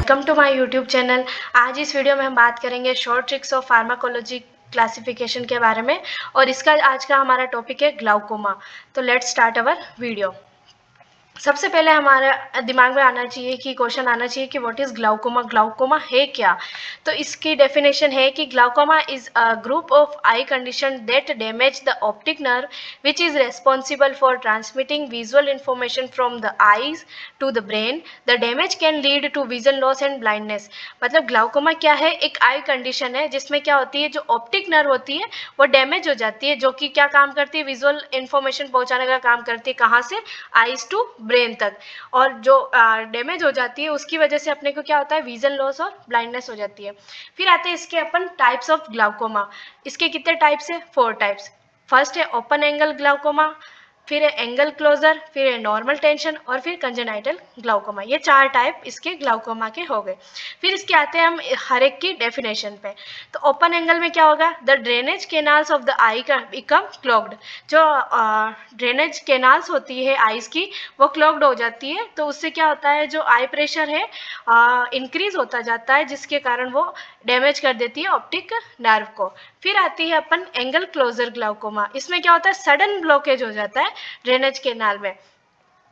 Welcome to my YouTube channel. आज इस video में हम बात करेंगे short tricks of pharmacology classification के बारे में और इसका आज का हमारा टॉपिक है ग्लाउकोमा। तो लेट्स स्टार्ट अवर वीडियो। सबसे पहले हमारे दिमाग में आना चाहिए कि क्वेश्चन आना चाहिए कि व्हाट इज ग्लाउकोमा। ग्लाउकोमा है क्या? तो इसकी डेफिनेशन है कि glaucoma is a group of eye condition that damage the optic nerve which is responsible for transmitting visual information from the eyes to the brain. The damage can lead to vision loss and blindness. मतलब glaucoma क्या है? एक आई condition है जिसमें क्या होती है, जो ऑप्टिक नर्व होती है वो डैमेज हो जाती है, जो कि क्या काम करती है, विजुअल इंफॉर्मेशन पहुंचाने का काम करती है। कहाँ से? आईज टू ब्रेन तक। और जो डैमेज हो जाती है उसकी वजह से अपने को क्या होता है, विजन लॉस और ब्लाइंडनेस हो जाती है। फिर आते हैं इसके अपन टाइप्स ऑफ ग्लाउकोमा। इसके कितने टाइप्स है? 4 टाइप्स। फर्स्ट है ओपन एंगल ग्लाउकोमा, फिर है एंगल क्लोजर, फिर है नॉर्मल टेंशन और फिर कंजेनाइटल ग्लाउकोमा। ये 4 टाइप इसके ग्लाउकोमा के हो गए। फिर इसके आते हैं हम हर एक की डेफिनेशन पे। तो ओपन एंगल में क्या होगा? The drainage canals of the eye का बिकम क्लॉग्ड। जो ड्रेनेज केनाल्स होती है आईज की वो क्लॉग्ड हो जाती है, तो उससे क्या होता है, जो आई प्रेशर है इंक्रीज होता जाता है, जिसके कारण वो डैमेज कर देती है ऑप्टिक नर्व को। फिर आती है अपन एंगल क्लोजर ग्लाउकोमा। इसमें क्या होता है, सडन ब्लॉकेज हो जाता है ड्रेनेज केनाल में,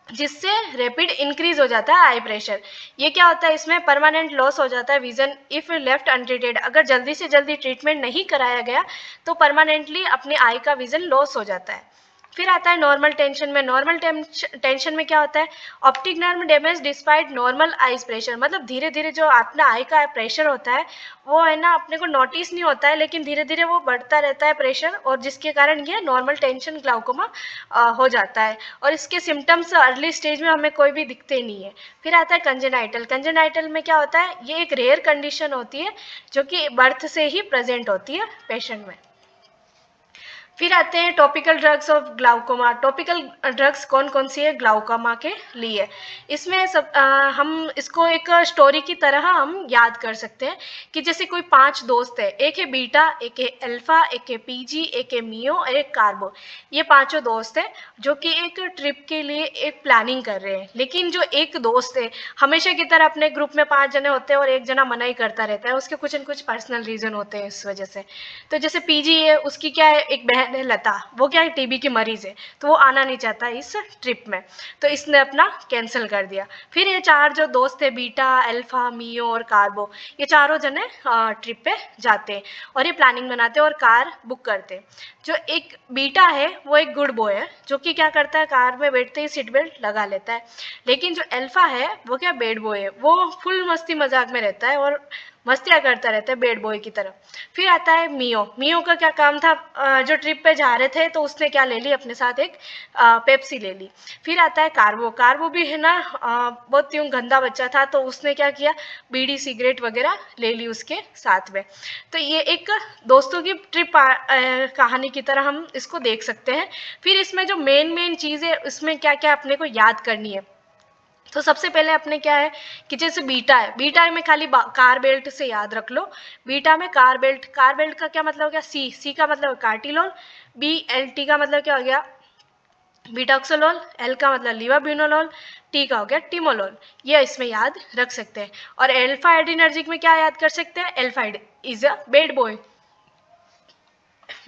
जिससे रैपिड इंक्रीज हो जाता है आई प्रेशर। ये क्या होता है, इसमें परमानेंट लॉस हो जाता है विजन इफ लेफ्ट अनट्रीटेड। अगर जल्दी से जल्दी ट्रीटमेंट नहीं कराया गया तो परमानेंटली अपने आई का विजन लॉस हो जाता है। फिर आता है नॉर्मल टेंशन में। नॉर्मल टेंशन में क्या होता है, optic nerve damage despite normal eyes pressure. मतलब धीरे धीरे जो अपना आई का प्रेशर होता है वो है ना, अपने को नोटिस नहीं होता है, लेकिन धीरे धीरे वो बढ़ता रहता है प्रेशर, और जिसके कारण ये नॉर्मल टेंशन ग्लाउकोमा हो जाता है। और इसके सिम्टम्स अर्ली स्टेज में हमें कोई भी दिखते नहीं है। फिर आता है कंजेनाइटल। कंजेनाइटल में क्या होता है, ये एक रेयर कंडीशन होती है जो कि बर्थ से ही प्रेजेंट होती है पेशेंट में। फिर आते हैं topical drugs of glaucoma. Topical drugs कौन कौन सी है ग्लाउकोमा के लिए? इसमें हम इसको एक स्टोरी की तरह हम याद कर सकते हैं कि जैसे कोई 5 दोस्त है, एक है बीटा, एक है अल्फा, एक है पीजी, एक है मियो और एक कार्बो। ये पांचों दोस्त है जो कि एक ट्रिप के लिए एक प्लानिंग कर रहे हैं। लेकिन जो एक दोस्त है, हमेशा की तरह अपने ग्रुप में 5 जने होते हैं और एक जना मना ही करता रहता है, उसके कुछ न कुछ पर्सनल रीजन होते हैं इस वजह से। तो जैसे पीजी है, उसकी क्या है, एक बहन है लता, वो क्या है, टीबी की मरीज है, तो वो आना नहीं चाहता इस ट्रिप में, तो इसने अपना कैंसिल कर दिया। फिर ये 4 जो दोस्त है, बीटा, अल्फा, मियो और कार्बो, ये चारों जने ट्रिप पे जाते हैं और ये प्लानिंग बनाते हैं और कार बुक करते हैं। जो एक बीटा है वो एक गुड बॉय है, जो कि क्या करता है, कार में बैठते ही सीट बेल्ट लगा लेता है। लेकिन जो अल्फा है वो क्या, बैड बॉय है, वो फुल मस्ती मजाक में रहता है और मस्तियाँ करता रहता है बैड बॉय की तरह। फिर आता है मियो। मियो का क्या काम था, जो ट्रिप पे जा रहे थे तो उसने क्या ले ली, अपने साथ एक पेप्सी ले ली। फिर आता है कार्बो। कार्बो भी है ना बहुत यूं गंदा बच्चा था, तो उसने क्या किया, बीड़ी सिगरेट वगैरह ले ली उसके साथ में। तो ये एक दोस्तों की ट्रिप कहानी की तरह हम इसको देख सकते हैं। फिर इसमें जो मेन चीज़ है, उसमें क्या क्या अपने को याद करनी है। तो सबसे पहले अपने क्या है कि जैसे बीटा है, बीटा में खाली कार बेल्ट से याद रख लो। बीटा में कार बेल्ट, कार बेल्ट का क्या मतलब हो गया, सी, सी का मतलब कार्टिलोल, बी एल टी का मतलब क्या हो गया, बीटाक्सोलोल, एल का मतलब लीवाब्यूनोलोल, टी का हो गया टिमोलोल। ये इसमें याद रख सकते हैं। और एल्फा एड्रीनर्जिक में क्या याद कर सकते हैं, alpha is a bed boy.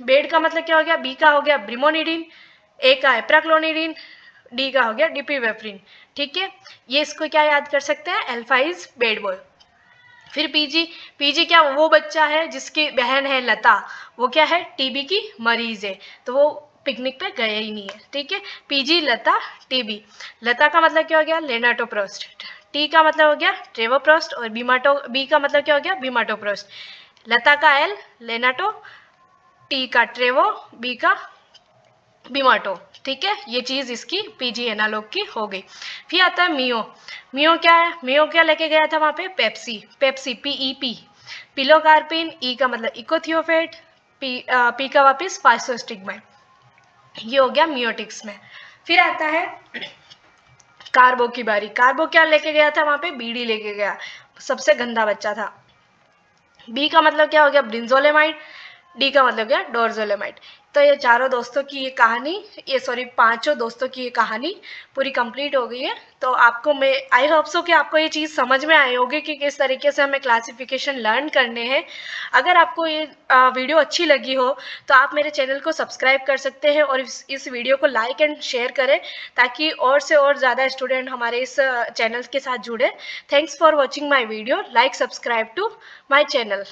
Bed का मतलब क्या हो गया, बी का हो गया ब्रिमोनिडीन, ए का एप्राक्लोनिडीन, डी का हो गया डिपीवेफ्रिन। ठीक है, ये इसको क्या याद कर सकते हैं, अल्फा इज बेड बॉय। फिर पीजी, पीजी क्या, वो बच्चा है जिसकी बहन है लता, वो क्या है, टीबी की मरीज है, तो वो पिकनिक पे गए ही नहीं है। ठीक है, पीजी लता टीबी। लता का मतलब क्या हो गया, लेनाटोप्रोस्ट। टी का मतलब हो गया ट्रेवोप्रोस्ट और बी का मतलब क्या हो गया, बीमाटोप्रोस्ट। लता का एल लेनाटो, टी का ट्रेवो, बी का बीमाटो। ठीक है, ये चीज इसकी पीजी एनालॉग की हो गई। फिर आता है मियो। मियो क्या है, मियो क्या लेके गया था वहां पे, पेप्सी, पेप्सी पीईपी, पिलोकार्पिन, ई का मतलब इकोथियोफेट, पी का वापिस फाइसोस्टिग्माइड। ये हो गया मियोटिक्स में। फिर आता है कार्बो की बारी। कार्बो क्या लेके गया था वहां पे, बीड़ी लेके गया, सबसे गंदा बच्चा था। बी का मतलब क्या हो गया, ब्रिंजोलेमाइड, डी का मतलब क्या, डोरजोलेमाइड। तो ये चारों दोस्तों की ये कहानी, ये सॉरी पांचों दोस्तों की ये कहानी पूरी कंप्लीट हो गई है। तो आपको मैं आई होप सो कि आपको ये चीज़ समझ में आई होगी कि किस तरीके से हमें क्लासिफिकेशन लर्न करने हैं। अगर आपको ये वीडियो अच्छी लगी हो तो आप मेरे चैनल को सब्सक्राइब कर सकते हैं और इस वीडियो को लाइक एंड शेयर करें ताकि और से और ज़्यादा स्टूडेंट हमारे इस चैनल के साथ जुड़े। Thanks for watching my video, like subscribe to my channel.